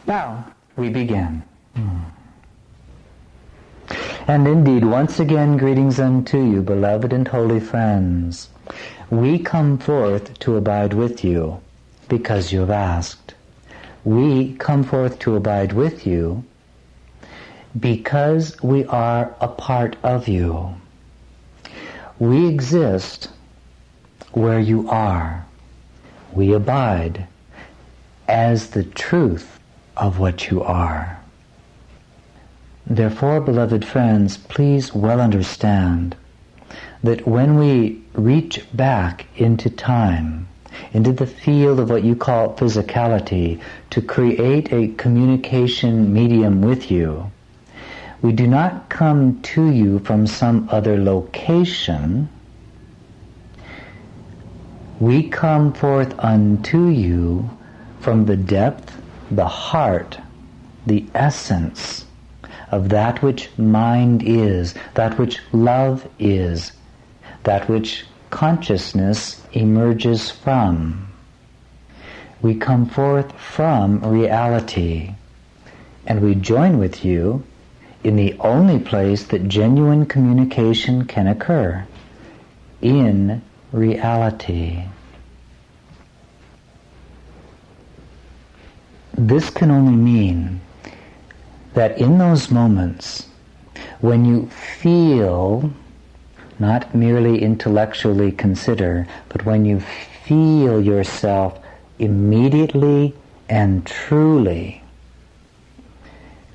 Now, we begin. And indeed, once again, greetings unto you, beloved and holy friends. We come forth to abide with you, because you have asked. We come forth to abide with you, because we are a part of you. We exist where you are. We abide as the truth of what you are. Therefore, beloved friends, please well understand that when we reach back into time, into the field of what you call physicality, to create a communication medium with you, we do not come to you from some other location. We come forth unto you from the depth, the heart, the essence of that which mind is, that which love is, that which consciousness emerges from. We come forth from reality, and we join with you in the only place that genuine communication can occur, in reality. This can only mean that in those moments when you feel, not merely intellectually consider, but when you feel yourself immediately and truly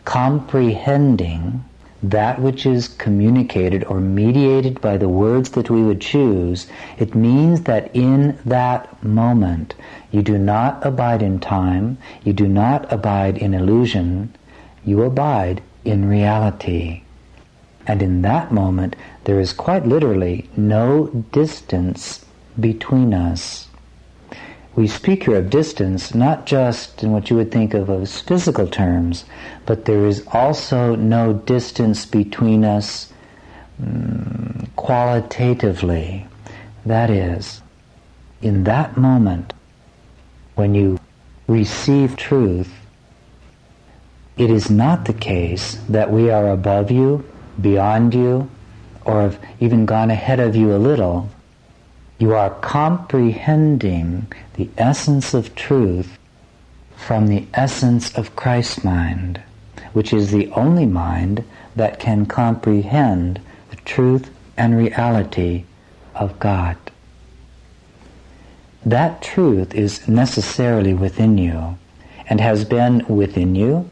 comprehending that which is communicated or mediated by the words that we would choose, it means that in that moment you do not abide in time, you do not abide in illusion, you abide in reality. And in that moment there is quite literally no distance between us. We speak here of distance not just in what you would think of as physical terms, but there is also no distance between us qualitatively. That is, in that moment when you receive truth, it is not the case that we are above you, beyond you, or have even gone ahead of you a little. You are comprehending the essence of truth from the essence of Christ mind, which is the only mind that can comprehend the truth and reality of God. That truth is necessarily within you, and has been within you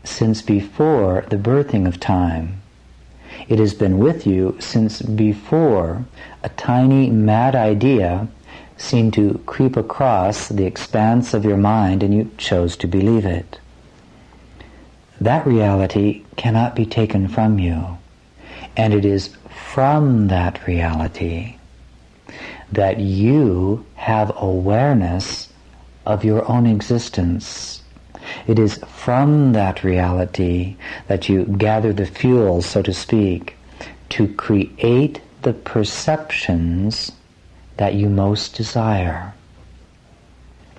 since before the birthing of time. It has been with you since before a tiny mad idea seemed to creep across the expanse of your mind and you chose to believe it. That reality cannot be taken from you, and it is from that reality that you have awareness of your own existence. It is from that reality that you gather the fuel, so to speak, to create the perceptions that you most desire.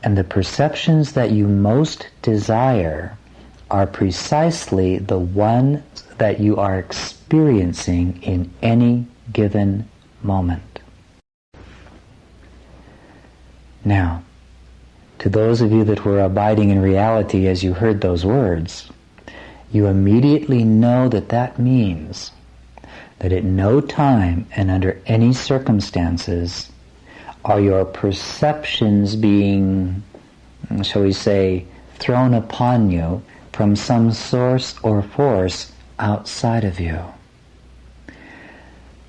And the perceptions that you most desire are precisely the ones that you are experiencing in any given moment. Now, to those of you that were abiding in reality as you heard those words, you immediately know that that means that at no time and under any circumstances are your perceptions being, shall we say, thrown upon you from some source or force outside of you.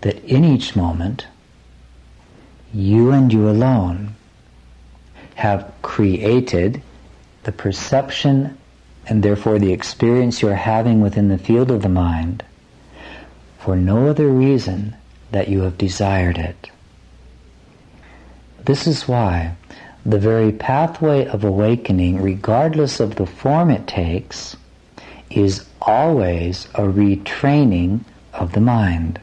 That in each moment, you and you alone have created the perception and therefore the experience you're having within the field of the mind for no other reason that you have desired it. This is why the very pathway of awakening, regardless of the form it takes, is always a retraining of the mind.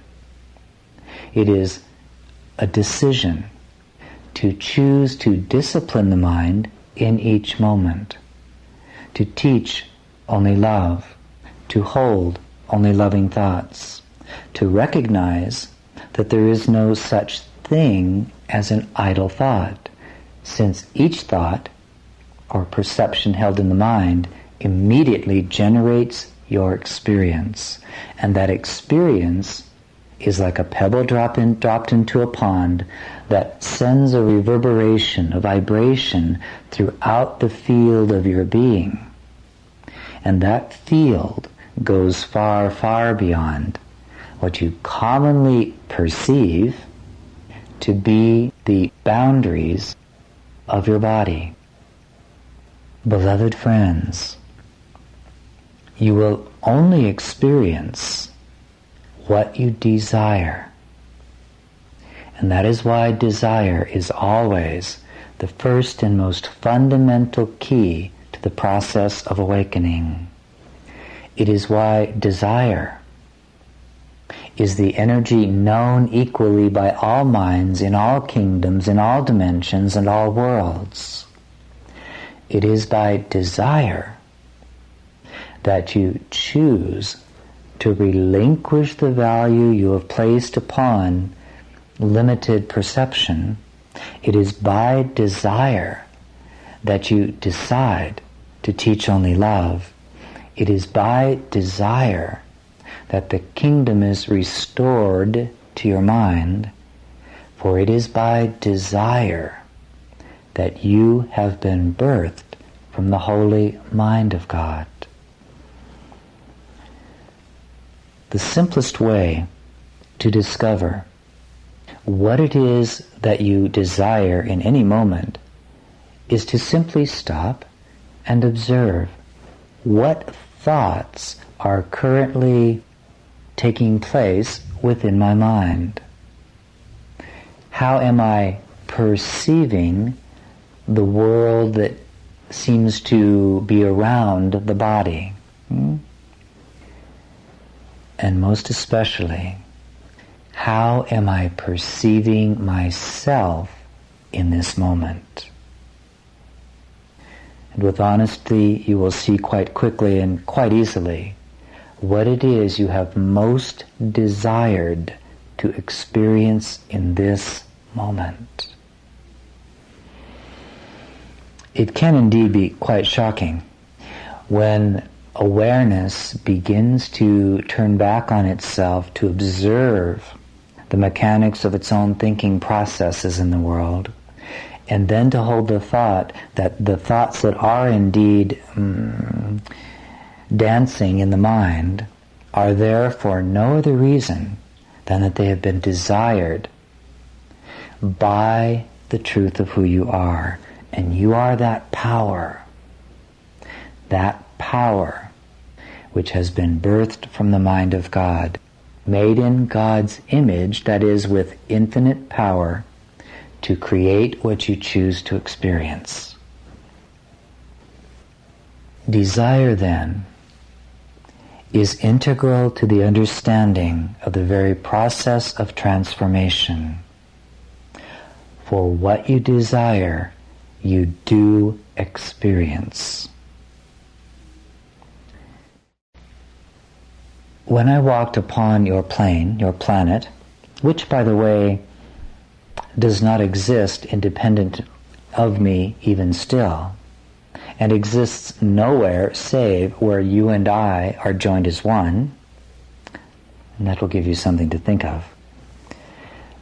It is a decision to choose to discipline the mind in each moment, to teach only love, to hold only loving thoughts, to recognize that there is no such thing as an idle thought, since each thought or perception held in the mind immediately generates your experience, and that experience is like a pebble dropped into a pond that sends a reverberation, a vibration throughout the field of your being. And that field goes far, far beyond what you commonly perceive to be the boundaries of your body. Beloved friends, you will only experience what you desire. And that is why desire is always the first and most fundamental key to the process of awakening. It is why desire is the energy known equally by all minds in all kingdoms, in all dimensions, and all worlds. It is by desire that you choose to relinquish the value you have placed upon limited perception. It is by desire that you decide to teach only love. It is by desire that the kingdom is restored to your mind, for it is by desire that you have been birthed from the holy mind of God. The simplest way to discover what it is that you desire in any moment is to simply stop and observe what thoughts are currently taking place within my mind. How am I perceiving the world that seems to be around the body? And most especially, how am I perceiving myself in this moment? And with honesty, you will see quite quickly and quite easily what it is you have most desired to experience in this moment. It can indeed be quite shocking when awareness begins to turn back on itself to observe the mechanics of its own thinking processes in the world, and then to hold the thought that the thoughts that are indeed dancing in the mind are there for no other reason than that they have been desired by the truth of who you are. And you are that power which has been birthed from the mind of God, made in God's image, that is, with infinite power to create what you choose to experience. Desire, then, is integral to the understanding of the very process of transformation. For what you desire, you do experience. When I walked upon your plane, your planet, which, by the way, does not exist independent of me even still, and exists nowhere save where you and I are joined as one, and that will give you something to think of.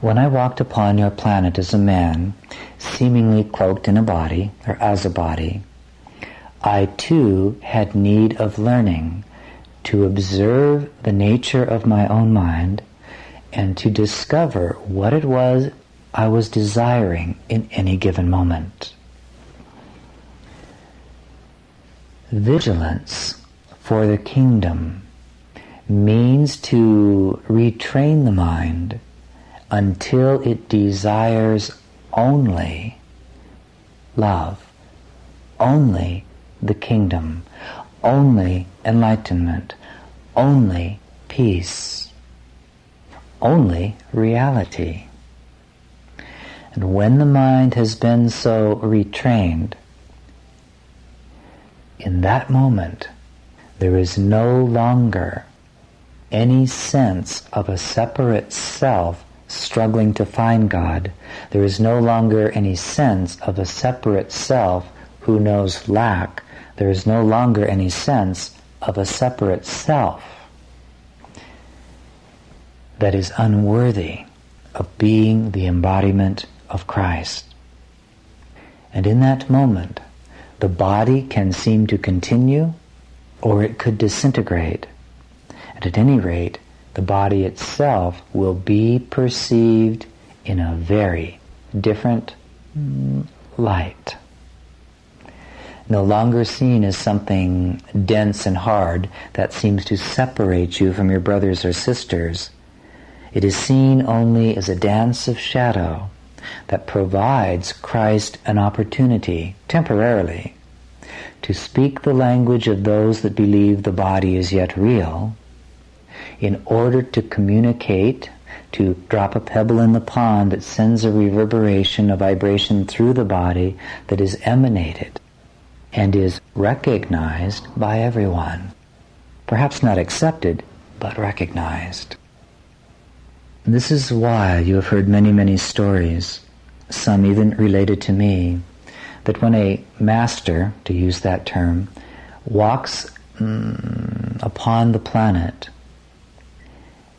When I walked upon your planet as a man, seemingly cloaked in a body, or as a body, I too had need of learning to observe the nature of my own mind and to discover what it was I was desiring in any given moment. Vigilance for the kingdom means to retrain the mind until it desires only love, only the kingdom, only enlightenment, only peace, only reality. And when the mind has been so retrained, in that moment, there is no longer any sense of a separate self struggling to find God. There is no longer any sense of a separate self who knows lack. There is no longer any sense of a separate self that is unworthy of being the embodiment of Christ. And in that moment, the body can seem to continue, or it could disintegrate. And at any rate, the body itself will be perceived in a very different light. No longer seen as something dense and hard that seems to separate you from your brothers or sisters. It is seen only as a dance of shadow that provides Christ an opportunity, temporarily, to speak the language of those that believe the body is yet real, in order to communicate, to drop a pebble in the pond that sends a reverberation, a vibration through the body that is emanated and is recognized by everyone. Perhaps not accepted, but recognized. And this is why you have heard many, many stories, some even related to me, that when a master, to use that term, walks upon the planet,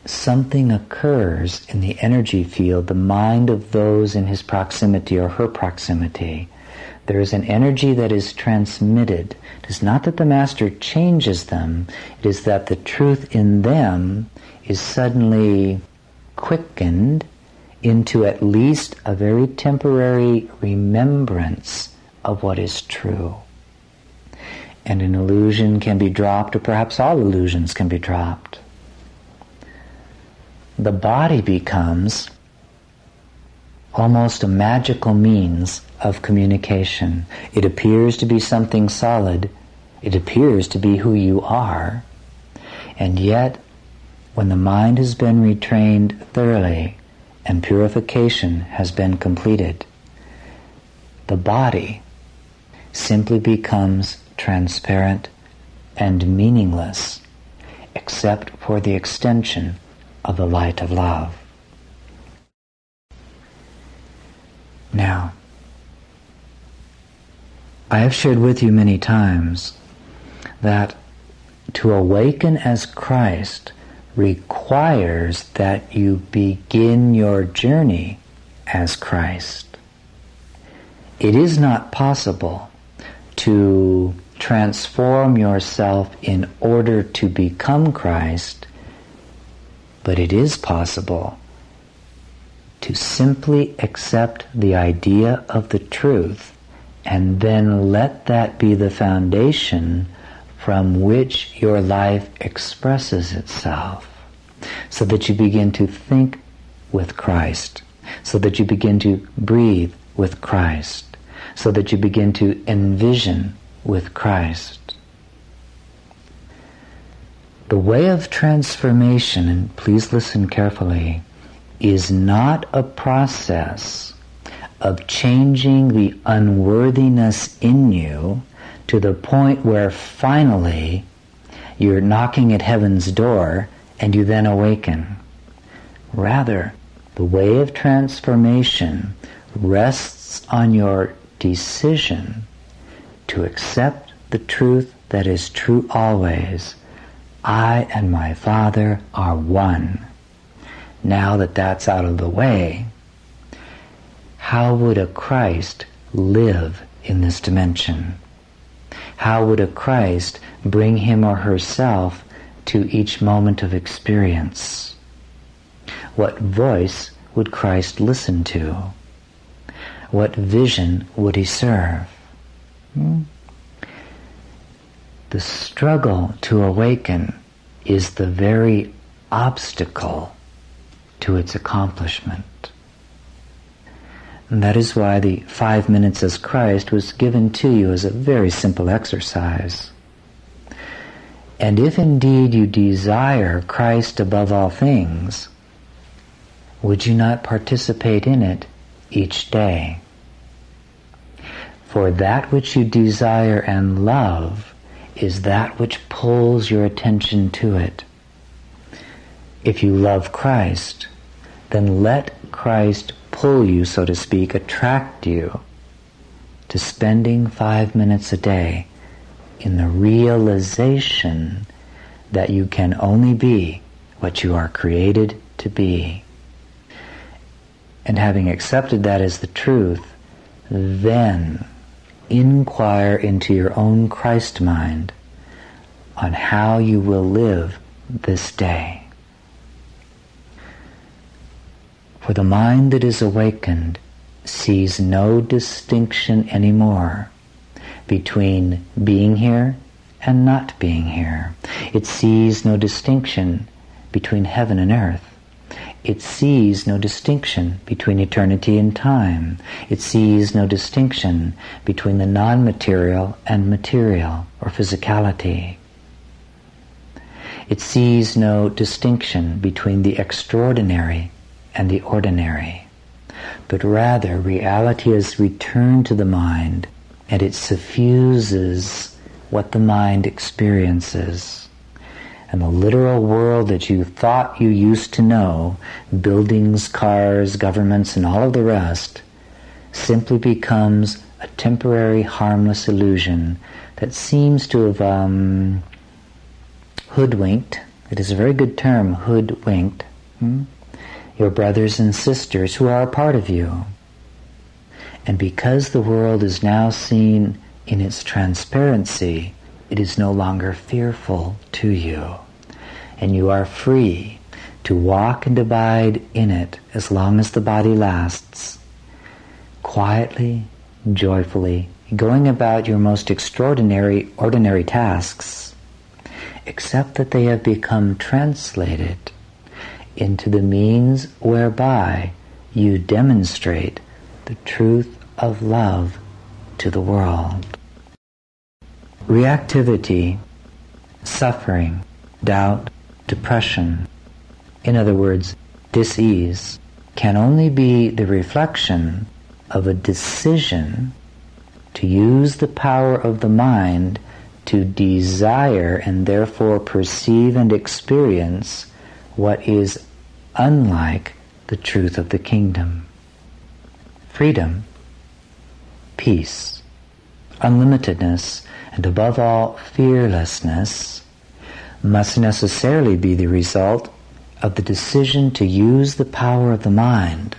something occurs in the energy field, the mind of those in his proximity or her proximity. There is an energy that is transmitted. It is not that the master changes them, it is that the truth in them is suddenly quickened into at least a very temporary remembrance of what is true. And an illusion can be dropped, or perhaps all illusions can be dropped. The body becomes almost a magical means of communication. It appears to be something solid. It appears to be who you are. And yet, when the mind has been retrained thoroughly and purification has been completed, the body simply becomes transparent and meaningless, except for the extension of the light of love. Now, I have shared with you many times that to awaken as Christ requires that you begin your journey as Christ. It is not possible to transform yourself in order to become Christ, but it is possible to simply accept the idea of the truth and then let that be the foundation from which your life expresses itself, so that you begin to think with Christ, so that you begin to breathe with Christ, so that you begin to envision with Christ. The way of transformation, and please listen carefully, is not a process of changing the unworthiness in you to the point where finally you're knocking at heaven's door and you then awaken. Rather, the way of transformation rests on your decision to accept the truth that is true always. I and my Father are one. Now that that's out of the way, how would a Christ live in this dimension? How would a Christ bring him or herself to each moment of experience? What voice would Christ listen to? What vision would he serve? The struggle to awaken is the very obstacle to its accomplishment. And that is why the 5 minutes as Christ was given to you as a very simple exercise. And if indeed you desire Christ above all things, would you not participate in it each day? For that which you desire and love is that which pulls your attention to it. If you love Christ, then let Christ pull you, so to speak, attract you to spending 5 minutes a day in the realization that you can only be what you are created to be. And having accepted that as the truth, then inquire into your own Christ mind on how you will live this day. For the mind that is awakened sees no distinction anymore between being here and not being here. It sees no distinction between heaven and earth. It sees no distinction between eternity and time. It sees no distinction between the non-material and material, or physicality. It sees no distinction between the extraordinary and the ordinary, but rather reality is returned to the mind, and it suffuses what the mind experiences. And the literal world that you thought you used to know, buildings, cars, governments, and all of the rest, simply becomes a temporary harmless illusion that seems to have hoodwinked, it is a very good term, hoodwinked, your brothers and sisters who are a part of you. And because the world is now seen in its transparency, it is no longer fearful to you, and you are free to walk and abide in it as long as the body lasts, quietly, joyfully, going about your most extraordinary, ordinary tasks, except that they have become translated into the means whereby you demonstrate the truth of love to the world. Reactivity, suffering, doubt, depression, in other words, dis-ease, can only be the reflection of a decision to use the power of the mind to desire and therefore perceive and experience what is unlike the truth of the kingdom. Freedom, peace, unlimitedness, and above all, fearlessness must necessarily be the result of the decision to use the power of the mind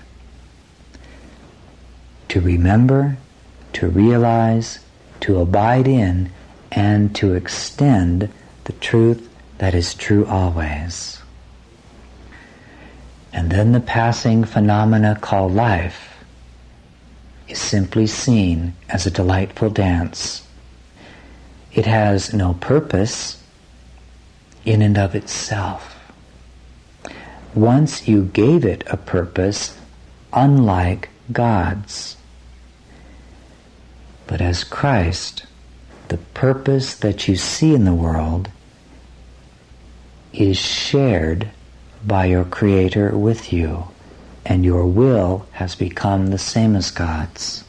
to remember, to realize, to abide in, and to extend the truth that is true always. And then the passing phenomena called life is simply seen as a delightful dance. It has no purpose in and of itself. Once you gave it a purpose unlike God's. But as Christ, the purpose that you see in the world is shared by your Creator with you, and your will has become the same as God's.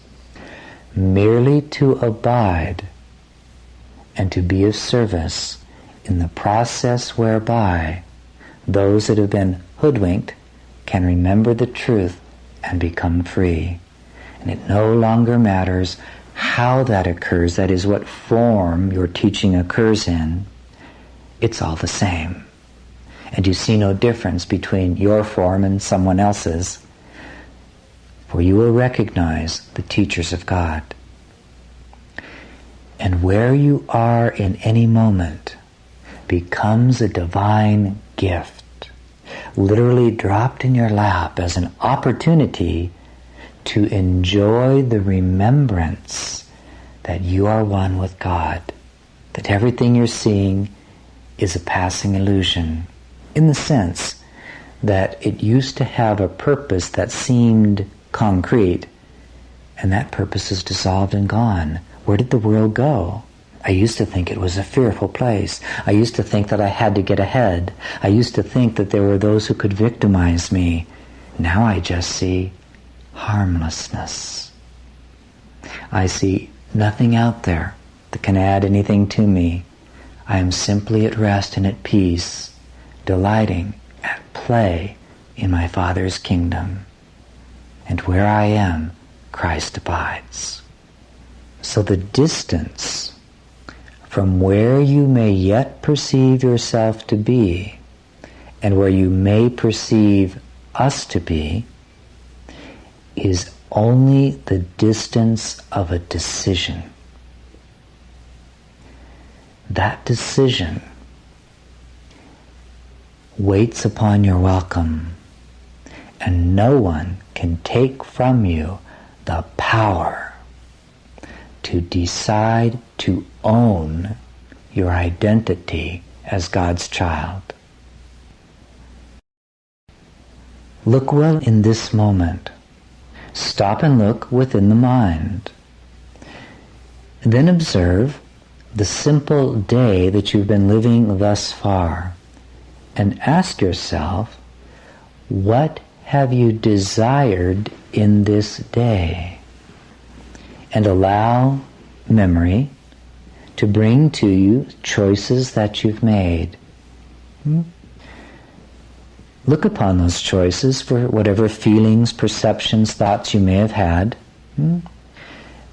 Merely to abide and to be of service in the process whereby those that have been hoodwinked can remember the truth and become free. And it no longer matters how that occurs, that is, what form your teaching occurs in. It's all the same. And you see no difference between your form and someone else's, for you will recognize the teachers of God. And where you are in any moment becomes a divine gift, literally dropped in your lap as an opportunity to enjoy the remembrance that you are one with God, that everything you're seeing is a passing illusion, in the sense that it used to have a purpose that seemed concrete, and that purpose is dissolved and gone. Where did the world go? I used to think it was a fearful place. I used to think that I had to get ahead. I used to think that there were those who could victimize me. Now I just see harmlessness. I see nothing out there that can add anything to me. I am simply at rest and at peace, delighting at play in my Father's kingdom. And where I am, Christ abides. So the distance from where you may yet perceive yourself to be and where you may perceive us to be is only the distance of a decision. That decision waits upon your welcome, and no one can take from you the power to decide to own your identity as God's child. Look well in this moment. Stop and look within the mind. Then observe the simple day that you've been living thus far, and ask yourself, what have you desired in this day? And allow memory to bring to you choices that you've made. Look upon those choices for whatever feelings, perceptions, thoughts you may have had.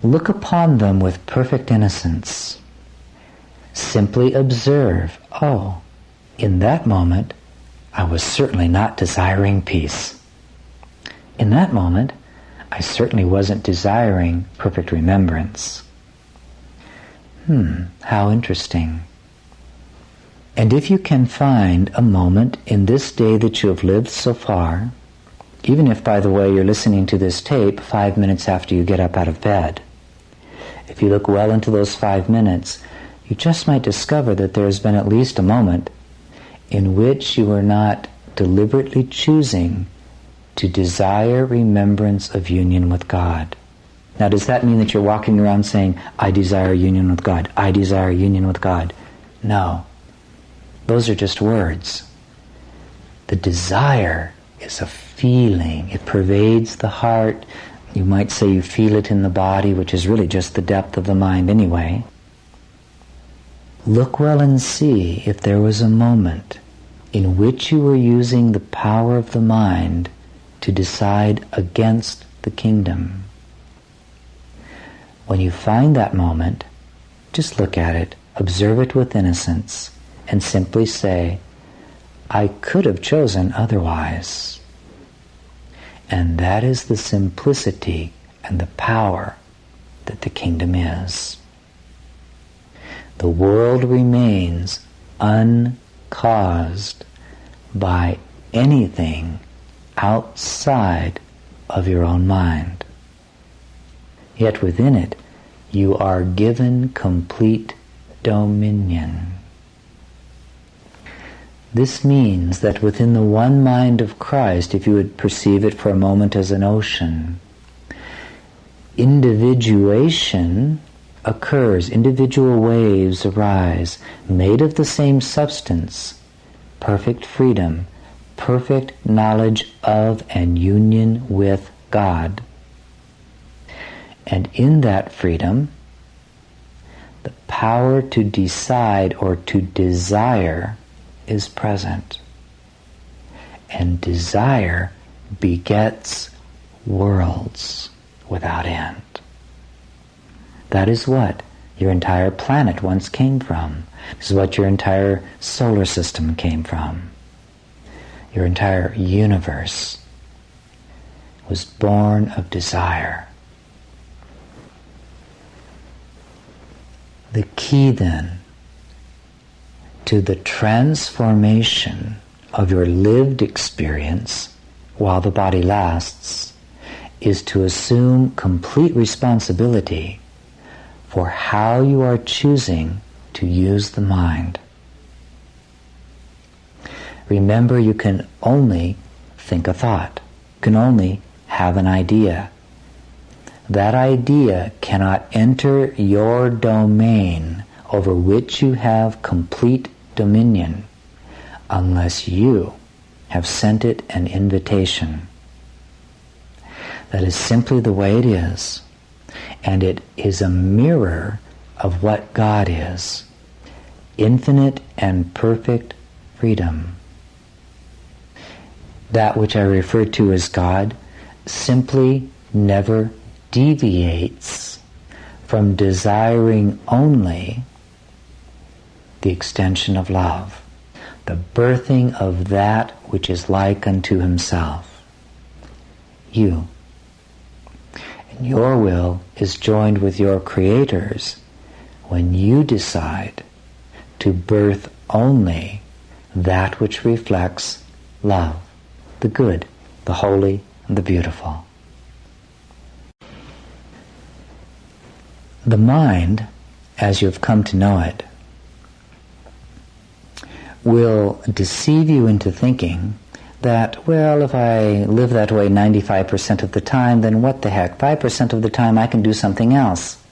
Look upon them with perfect innocence. Simply observe, oh, in that moment, I was certainly not desiring peace. In that moment, I certainly wasn't desiring perfect remembrance. How interesting. And if you can find a moment in this day that you have lived so far, even if, by the way, you're listening to this tape 5 minutes after you get up out of bed, if you look well into those 5 minutes, you just might discover that there has been at least a moment in which you are not deliberately choosing to desire remembrance of union with God. Now, does that mean that you're walking around saying, I desire union with God, I desire union with God? No. Those are just words. The desire is a feeling. It pervades the heart. You might say you feel it in the body, which is really just the depth of the mind anyway. Look well and see if there was a moment in which you were using the power of the mind to decide against the kingdom. When you find that moment, just look at it, observe it with innocence, and simply say, I could have chosen otherwise. And that is the simplicity and the power that the kingdom is. The world remains uncaused by anything outside of your own mind. Yet within it, you are given complete dominion. This means that within the one mind of Christ, if you would perceive it for a moment as an ocean, individuation occurs, individual waves arise, made of the same substance, perfect freedom, perfect knowledge of and union with God. And in that freedom, the power to decide or to desire is present. And desire begets worlds without end. That is what your entire planet once came from. This is what your entire solar system came from. Your entire universe was born of desire. The key then to the transformation of your lived experience while the body lasts is to assume complete responsibility for how you are choosing to use the mind. Remember, you can only think a thought. You can only have an idea. That idea cannot enter your domain over which you have complete dominion unless you have sent it an invitation. That is simply the way it is, and it is a mirror of what God is. infinite and perfect freedom. That which I refer to as God simply never deviates from desiring only the extension of love, the birthing of that which is like unto himself. You. And your will is joined with your Creator's when you decide to birth only that which reflects love, the good, the holy, and the beautiful. The mind, as you have come to know it, will deceive you into thinking that, well, if I live that way 95% of the time, then what the heck, 5% of the time I can do something else.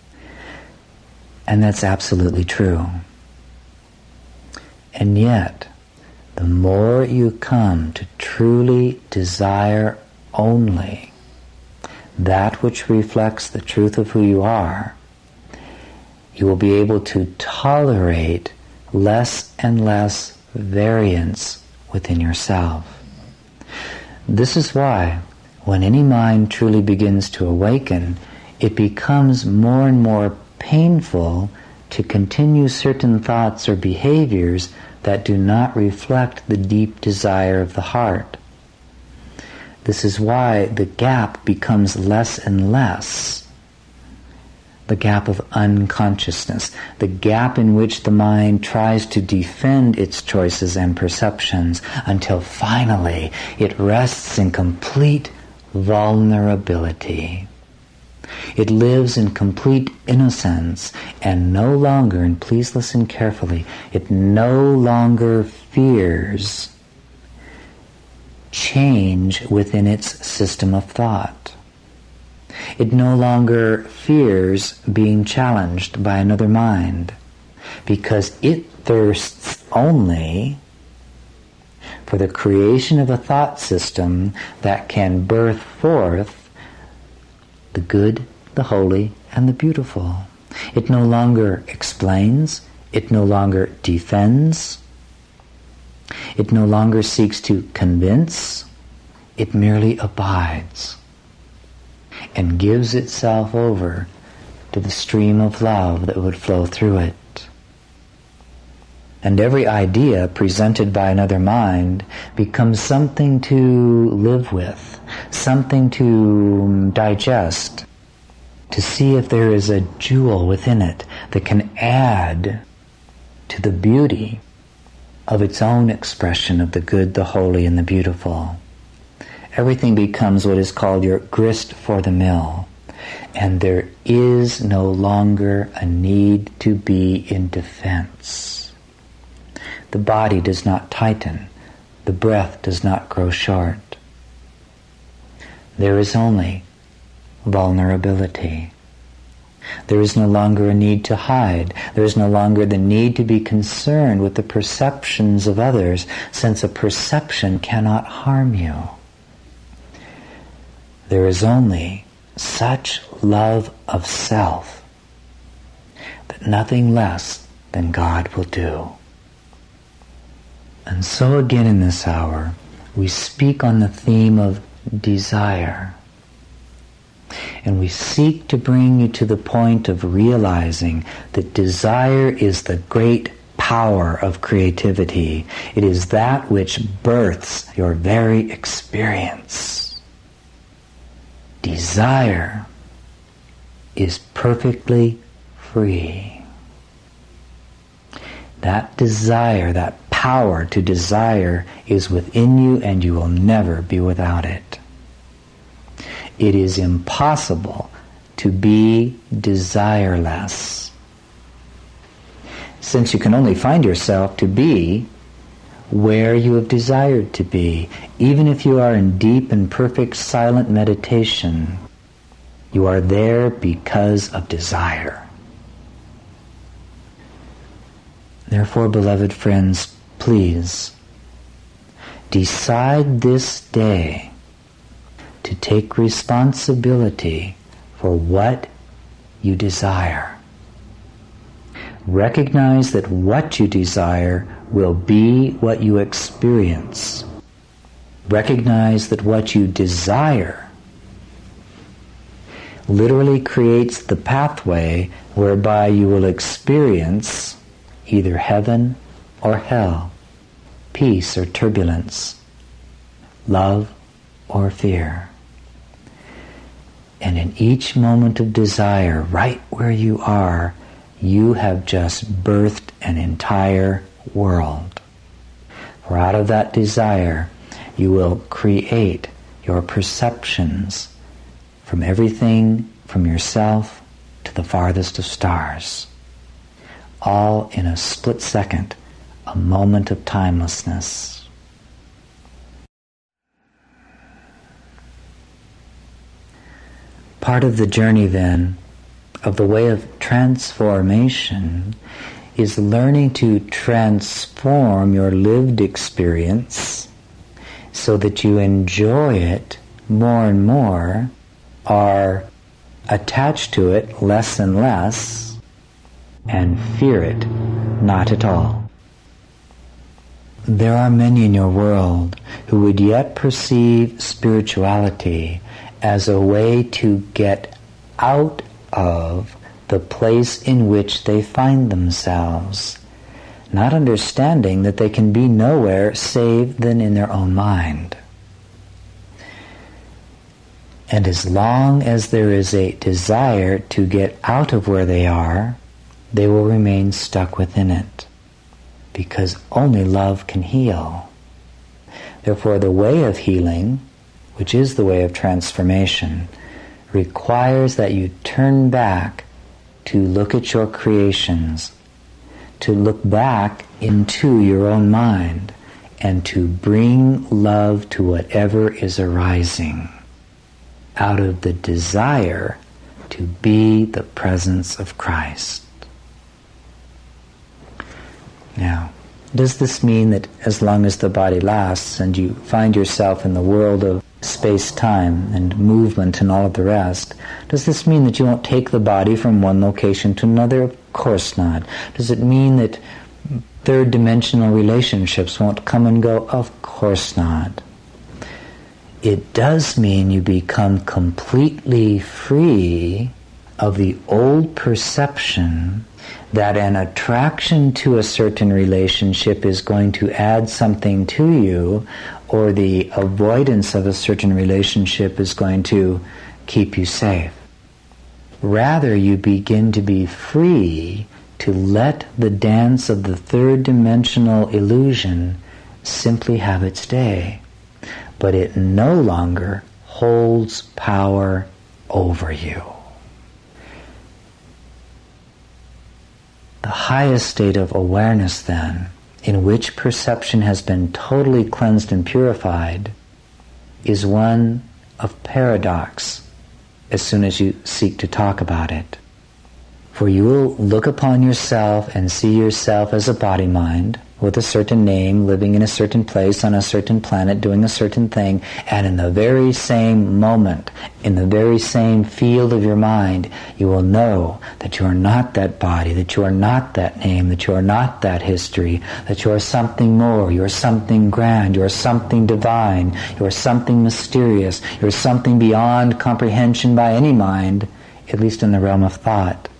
And that's absolutely true. And yet, the more you come to truly desire only that which reflects the truth of who you are, you will be able to tolerate less and less variance within yourself. This is why, when any mind truly begins to awaken, it becomes more and more painful to continue certain thoughts or behaviors that do not reflect the deep desire of the heart. This is why the gap becomes less and less. The gap of unconsciousness, the gap in which the mind tries to defend its choices and perceptions until finally it rests in complete vulnerability. It lives in complete innocence and no longer, and please listen carefully, it no longer fears change within its system of thought. It no longer fears being challenged by another mind because it thirsts only for the creation of a thought system that can birth forth the good, the holy, and the beautiful. It no longer explains, it no longer defends, it no longer seeks to convince, it merely abides and gives itself over to the stream of love that would flow through it. And every idea presented by another mind becomes something to live with, something to digest, to see if there is a jewel within it that can add to the beauty of its own expression of the good, the holy, and the beautiful. Everything becomes what is called your grist for the mill, and there is no longer a need to be in defense. The body does not tighten, the breath does not grow short. There is only vulnerability. There is no longer a need to hide. There is no longer the need to be concerned with the perceptions of others, since a perception cannot harm you. There is only such love of self that nothing less than God will do. And so again in this hour, we speak on the theme of desire. And we seek to bring you to the point of realizing that desire is the great power of creativity. It is that which births your very experience. Desire is perfectly free. That desire, that power to desire is within you, and you will never be without it. It is impossible to be desireless, since you can only find yourself to be where you have desired to be. Even if you are in deep and perfect silent meditation, you are there because of desire. Therefore, beloved friends, please decide this day to take responsibility for what you desire. Recognize that what you desire will be what you experience. Recognize that what you desire literally creates the pathway whereby you will experience either heaven or hell, peace or turbulence, love or fear. And in each moment of desire, right where you are, you have just birthed an entire world. For out of that desire, you will create your perceptions from everything from yourself to the farthest of stars, all in a split second, a moment of timelessness. Part of the journey, then, of the way of transformation is learning to transform your lived experience so that you enjoy it more and more, are attached to it less and less, and fear it not at all. There are many in your world who would yet perceive spirituality as a way to get out of the place in which they find themselves, not understanding that they can be nowhere save than in their own mind. And as long as there is a desire to get out of where they are, they will remain stuck within it, because only love can heal. Therefore, the way of healing, which is the way of transformation, requires that you turn back to look at your creations, to look back into your own mind, and to bring love to whatever is arising out of the desire to be the presence of Christ. Now, does this mean that as long as the body lasts and you find yourself in the world of space-time and movement and all of the rest, does this mean that you won't take the body from one location to another? Of course not. Does it mean that third-dimensional relationships won't come and go? Of course not. It does mean you become completely free of the old perception that an attraction to a certain relationship is going to add something to you, or the avoidance of a certain relationship is going to keep you safe. Rather, you begin to be free to let the dance of the third-dimensional illusion simply have its day, but it no longer holds power over you. The highest state of awareness, then, in which perception has been totally cleansed and purified, is one of paradox as soon as you seek to talk about it. For you will look upon yourself and see yourself as a body-mind with a certain name, living in a certain place on a certain planet, doing a certain thing, and in the very same moment, in the very same field of your mind, you will know that you are not that body, that you are not that name, that you are not that history, that you are something more, you are something grand, you are something divine, you are something mysterious, you are something beyond comprehension by any mind, at least in the realm of thought.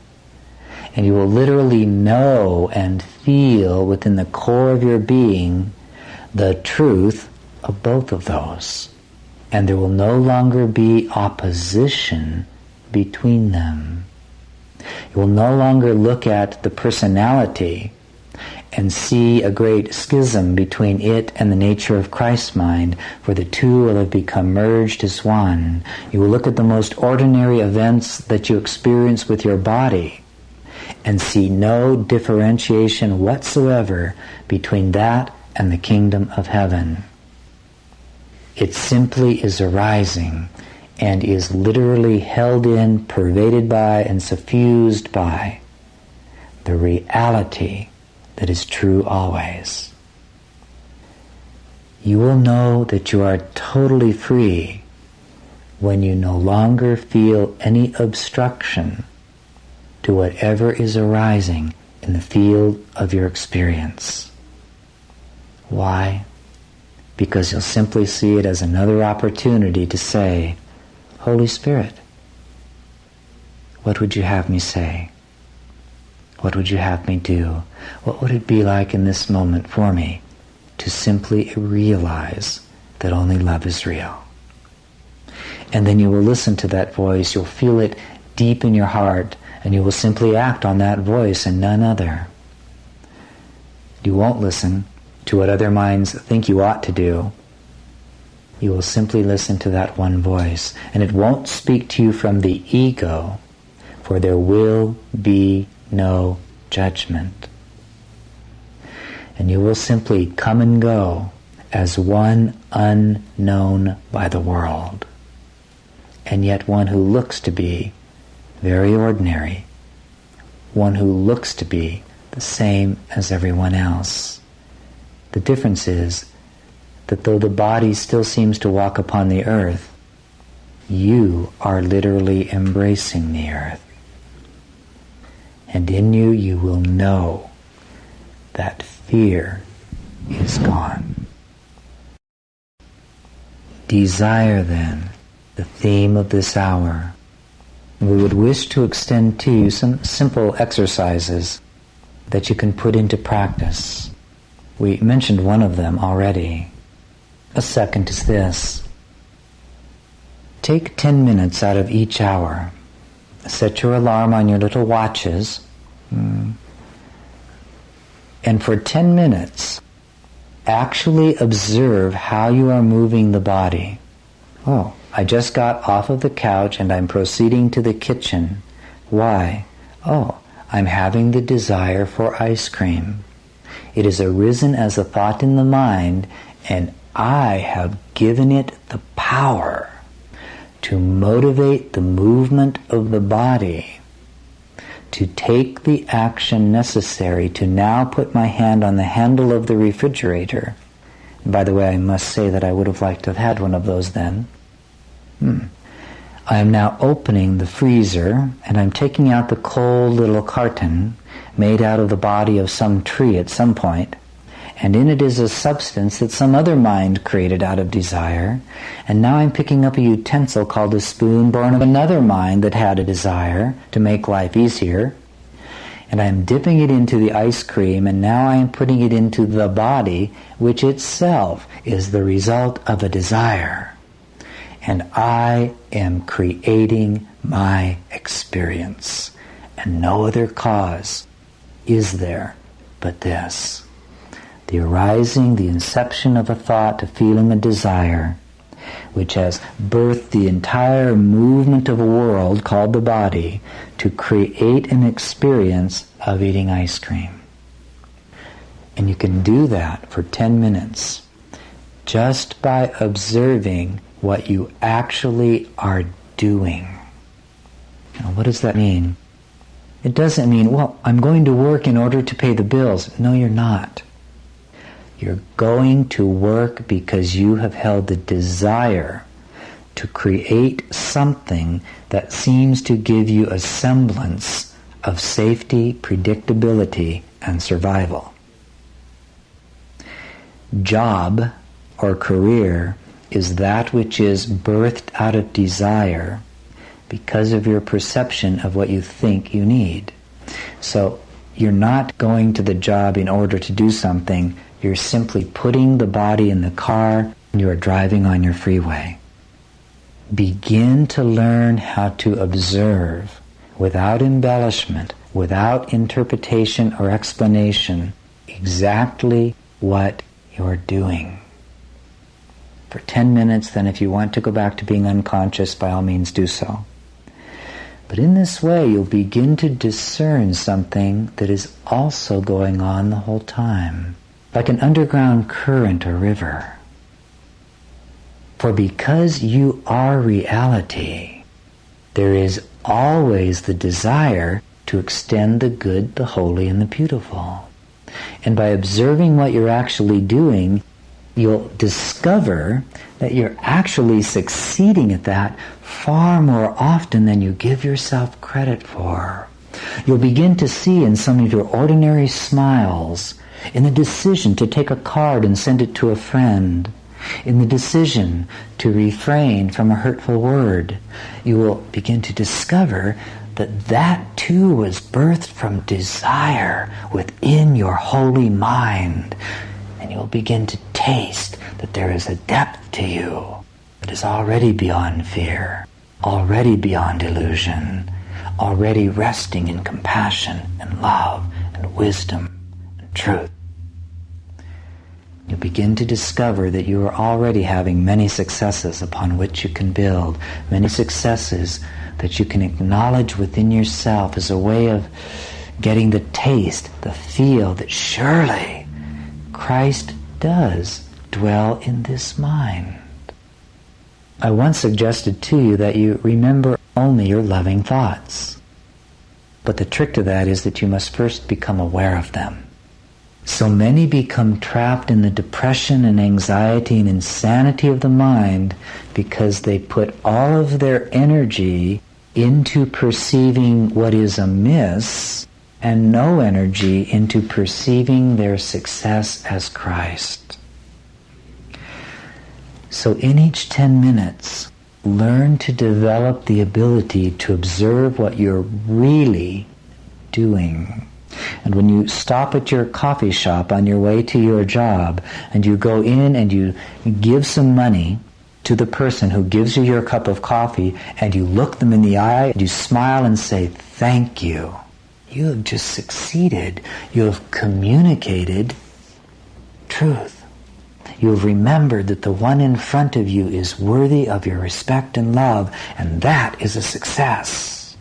And you will literally know and feel within the core of your being the truth of both of those. And there will no longer be opposition between them. You will no longer look at the personality and see a great schism between it and the nature of Christ mind, for the two will have become merged as one. You will look at the most ordinary events that you experience with your body and see no differentiation whatsoever between that and the kingdom of heaven. It simply is arising and is literally held in, pervaded by, and suffused by the reality that is true always. You will know that you are totally free when you no longer feel any obstruction to whatever is arising in the field of your experience. Why? Because you'll simply see it as another opportunity to say, Holy Spirit, what would you have me say? What would you have me do? What would it be like in this moment for me to simply realize that only love is real? And then you will listen to that voice, you'll feel it deep in your heart, and you will simply act on that voice and none other. You won't listen to what other minds think you ought to do. You will simply listen to that one voice, and it won't speak to you from the ego, for there will be no judgment. And you will simply come and go as one unknown by the world, and yet one who looks to be very ordinary, one who looks to be the same as everyone else. The difference is that though the body still seems to walk upon the earth, you are literally embracing the earth. And in you, you will know that fear is gone. Desire, then, the theme of this hour. We would wish to extend to you some simple exercises that you can put into practice. We mentioned one of them already. A second is this. Take 10 minutes out of each hour. Set your alarm on your little watches. And for 10 minutes, actually observe how you are moving the body. Oh, I just got off of the couch and I'm proceeding to the kitchen. Why? Oh, I'm having the desire for ice cream. It has arisen as a thought in the mind, and I have given it the power to motivate the movement of the body, to take the action necessary to now put my hand on the handle of the refrigerator. By the way, I must say that I would have liked to have had one of those then. I am now opening the freezer, and I'm taking out the cold little carton made out of the body of some tree at some point, and in it is a substance that some other mind created out of desire, and now I'm picking up a utensil called a spoon born of another mind that had a desire to make life easier, and I'm dipping it into the ice cream, and now I am putting it into the body, which itself is the result of a desire. And I am creating my experience, and no other cause is there but this. The arising, the inception of a thought, a feeling, a desire, which has birthed the entire movement of a world called the body to create an experience of eating ice cream. And you can do that for 10 minutes just by observing what you actually are doing. Now, what does that mean? It doesn't mean, well, I'm going to work in order to pay the bills. No, you're not. You're going to work because you have held the desire to create something that seems to give you a semblance of safety, predictability, and survival. Job or career is that which is birthed out of desire because of your perception of what you think you need. So you're not going to the job in order to do something. You're simply putting the body in the car and you are driving on your freeway. Begin to learn how to observe without embellishment, without interpretation or explanation, exactly what you're doing. For 10 minutes, then if you want to go back to being unconscious, by all means do so. But in this way, you'll begin to discern something that is also going on the whole time, like an underground current or river. For because you are reality, there is always the desire to extend the good, the holy, and the beautiful. And by observing what you're actually doing, you'll discover that you're actually succeeding at that far more often than you give yourself credit for. You'll begin to see in some of your ordinary smiles, in the decision to take a card and send it to a friend, in the decision to refrain from a hurtful word, you will begin to discover that that too was birthed from desire within your holy mind. And you'll begin to taste that there is a depth to you that is already beyond fear, already beyond illusion, already resting in compassion and love and wisdom and truth. You begin to discover that you are already having many successes upon which you can build, many successes that you can acknowledge within yourself as a way of getting the taste, the feel that surely Christ does dwell in this mind. I once suggested to you that you remember only your loving thoughts. But the trick to that is that you must first become aware of them. So many become trapped in the depression and anxiety and insanity of the mind because they put all of their energy into perceiving what is amiss and no energy into perceiving their success as Christ. So in each 10 minutes, learn to develop the ability to observe what you're really doing. And when you stop at your coffee shop on your way to your job and you go in and you give some money to the person who gives you your cup of coffee and you look them in the eye and you smile and say, "Thank you," you have just succeeded. You have communicated truth. You have remembered that the one in front of you is worthy of your respect and love, and that is a success.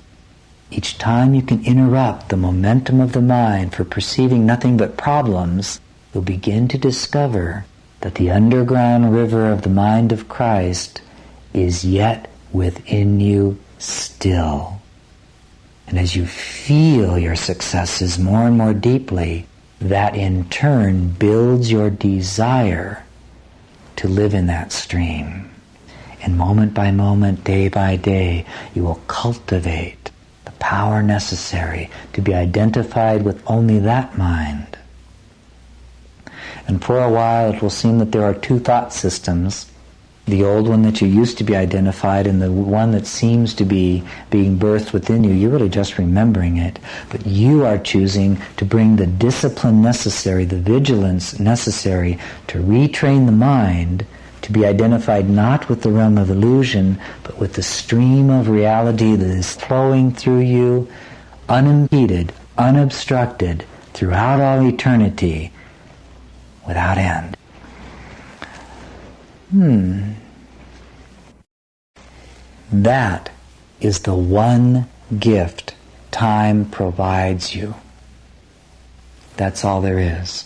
Each time you can interrupt the momentum of the mind for perceiving nothing but problems, you'll begin to discover that the underground river of the mind of Christ is yet within you still. And as you feel your successes more and more deeply, that in turn builds your desire to live in that stream. And moment by moment, day by day, you will cultivate the power necessary to be identified with only that mind. And for a while it will seem that there are two thought systems, the old one that you used to be identified and the one that seems to be being birthed within you. You're really just remembering it, but you are choosing to bring the discipline necessary, the vigilance necessary to retrain the mind to be identified not with the realm of illusion, but with the stream of reality that is flowing through you, unimpeded, unobstructed, throughout all eternity, without end. That is the one gift time provides you. That's all there is.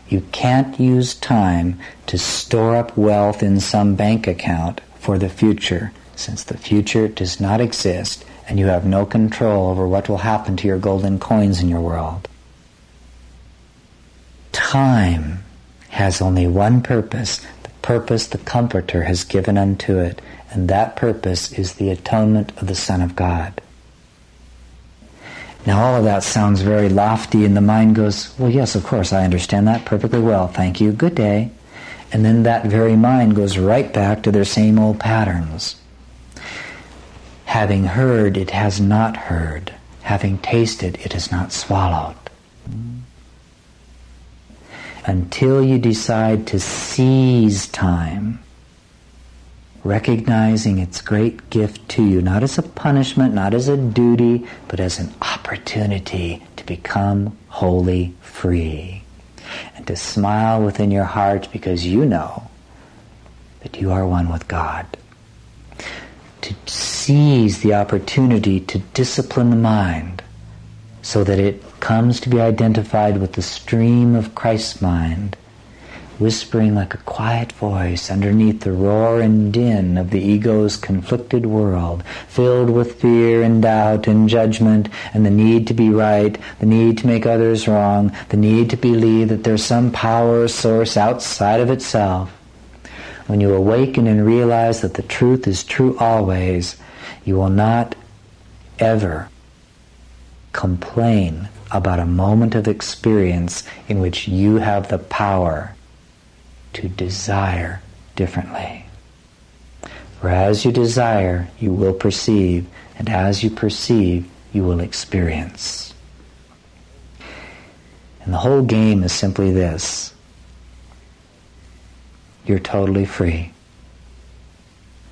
You can't use time to store up wealth in some bank account for the future, since the future does not exist and you have no control over what will happen to your golden coins in your world. Time has only one purpose, the purpose the Comforter has given unto it, and that purpose is the atonement of the Son of God. Now all of that sounds very lofty, and the mind goes, well, yes, of course, I understand that perfectly well, thank you, good day. And then that very mind goes right back to their same old patterns. Having heard, it has not heard. Having tasted, it has not swallowed. Until you decide to seize time, recognizing its great gift to you, not as a punishment, not as a duty, but as an opportunity to become wholly free. And to smile within your heart because you know that you are one with God. To seize the opportunity to discipline the mind so that it comes to be identified with the stream of Christ's mind, whispering like a quiet voice underneath the roar and din of the ego's conflicted world, filled with fear and doubt and judgment and the need to be right, the need to make others wrong, the need to believe that there's some power or source outside of itself. When you awaken and realize that the truth is true always, you will not ever complain about a moment of experience in which you have the power to desire differently. For as you desire, you will perceive, and as you perceive, you will experience. And the whole game is simply this: you're totally free,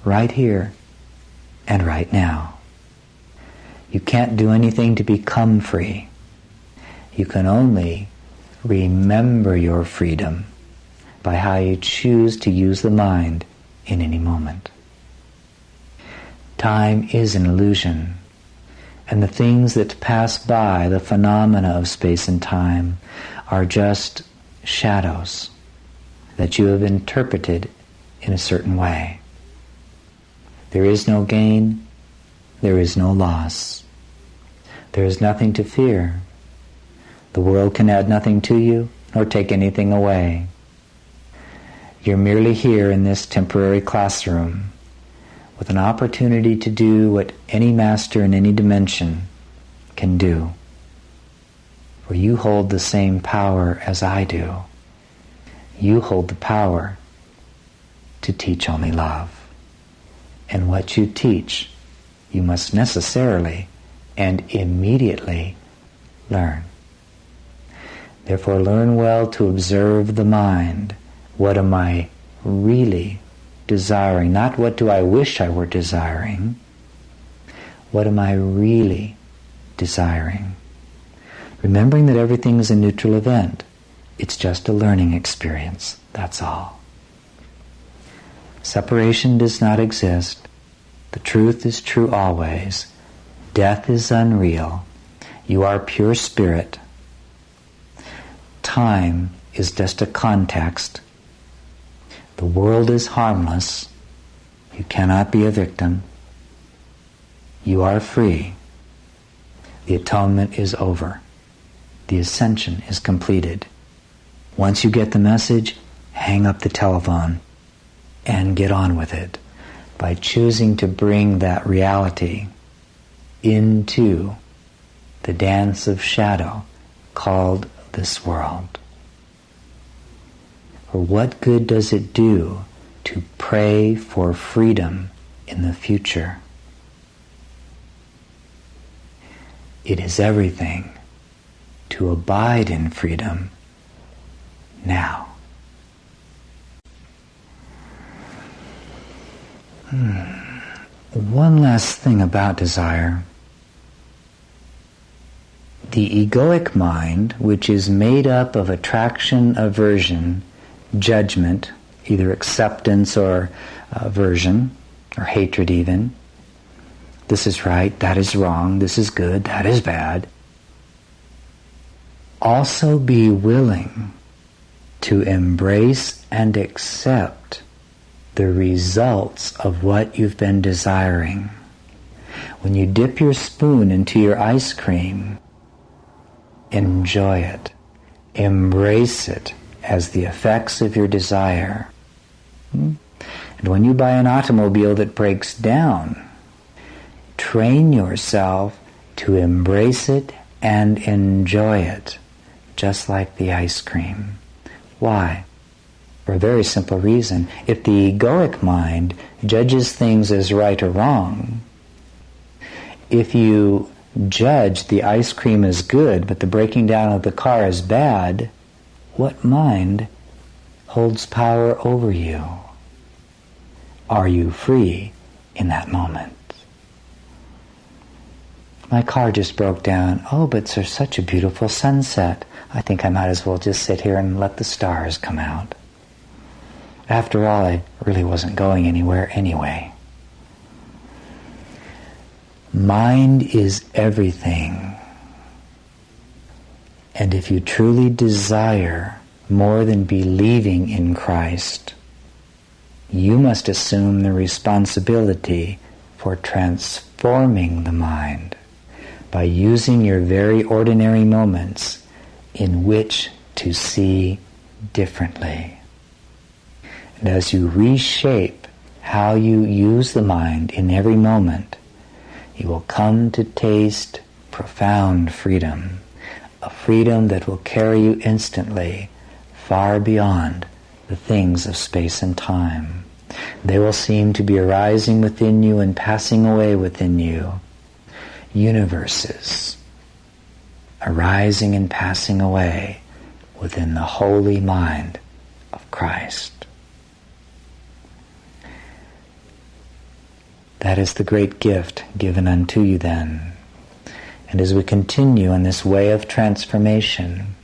right here and right now. You can't do anything to become free. You can only remember your freedom by how you choose to use the mind in any moment. Time is an illusion, and the things that pass by, the phenomena of space and time, are just shadows that you have interpreted in a certain way. There is no gain, there is no loss. There is nothing to fear. The world can add nothing to you, nor take anything away. You're merely here in this temporary classroom, with an opportunity to do what any master in any dimension can do. For you hold the same power as I do. You hold the power to teach only love. And what you teach, you must necessarily and immediately learn. Therefore, learn well to observe the mind. What am I really desiring? Not what do I wish I were desiring. What am I really desiring? Remembering that everything is a neutral event. It's just a learning experience. That's all. Separation does not exist. The truth is true always. Death is unreal. You are pure spirit. Time is just a context. The world is harmless. You cannot be a victim. You are free. The atonement is over. The ascension is completed. Once you get the message, hang up the telephone and get on with it by choosing to bring that reality into the dance of shadow called this world. For what good does it do to pray for freedom in the future? It is everything to abide in freedom now. One last thing about desire. The egoic mind, which is made up of attraction, aversion, judgment, either acceptance or aversion, or hatred even. This is right, that is wrong, this is good, that is bad. Also be willing to embrace and accept the results of what you've been desiring. When you dip your spoon into your ice cream, enjoy it. Embrace it as the effects of your desire. And when you buy an automobile that breaks down, train yourself to embrace it and enjoy it, just like the ice cream. Why? For a very simple reason. If the egoic mind judges things as right or wrong, if you judge the ice cream as good, but the breaking down of the car as bad, what mind holds power over you? Are you free in that moment? My car just broke down. Oh, but there's such a beautiful sunset. I think I might as well just sit here and let the stars come out. After all, I really wasn't going anywhere anyway. Mind is everything. And if you truly desire more than believing in Christ, you must assume the responsibility for transforming the mind by using your very ordinary moments in which to see differently. And as you reshape how you use the mind in every moment, you will come to taste profound freedom, a freedom that will carry you instantly far beyond the things of space and time. They will seem to be arising within you and passing away within you. Universes arising and passing away within the holy mind of Christ. That is the great gift given unto you then. And as we continue on this way of transformation,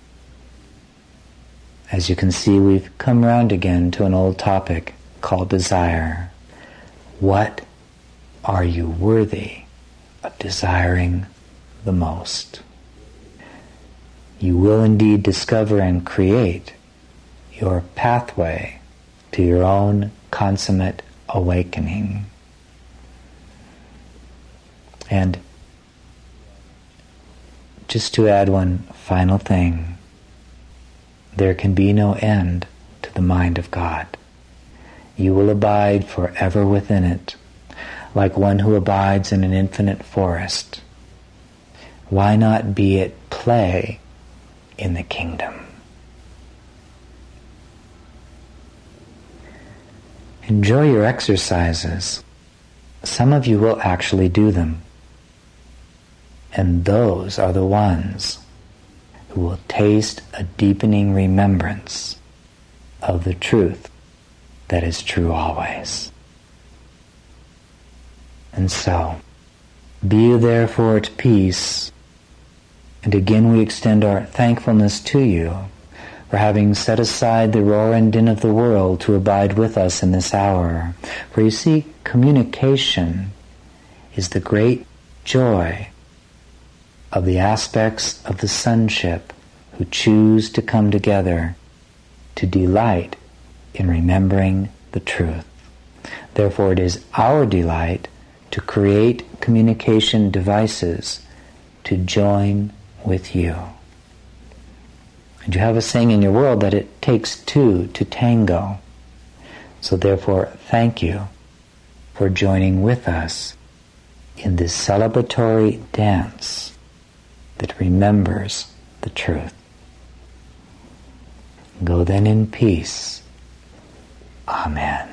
as you can see, we've come round again to an old topic called desire. What are you worthy of desiring the most? You will indeed discover and create your pathway to your own consummate awakening. And just to add one final thing, there can be no end to the mind of God. You will abide forever within it, like one who abides in an infinite forest. Why not be at play in the kingdom? Enjoy your exercises. Some of you will actually do them. And those are the ones who will taste a deepening remembrance of the truth that is true always. And so, be you therefore at peace, and again we extend our thankfulness to you for having set aside the roar and din of the world to abide with us in this hour. For you see, communication is the great joy of the aspects of the sonship who choose to come together to delight in remembering the truth. Therefore, it is our delight to create communication devices to join with you. And you have a saying in your world that it takes two to tango. So therefore, thank you for joining with us in this celebratory dance that remembers the truth. Go then in peace. Amen.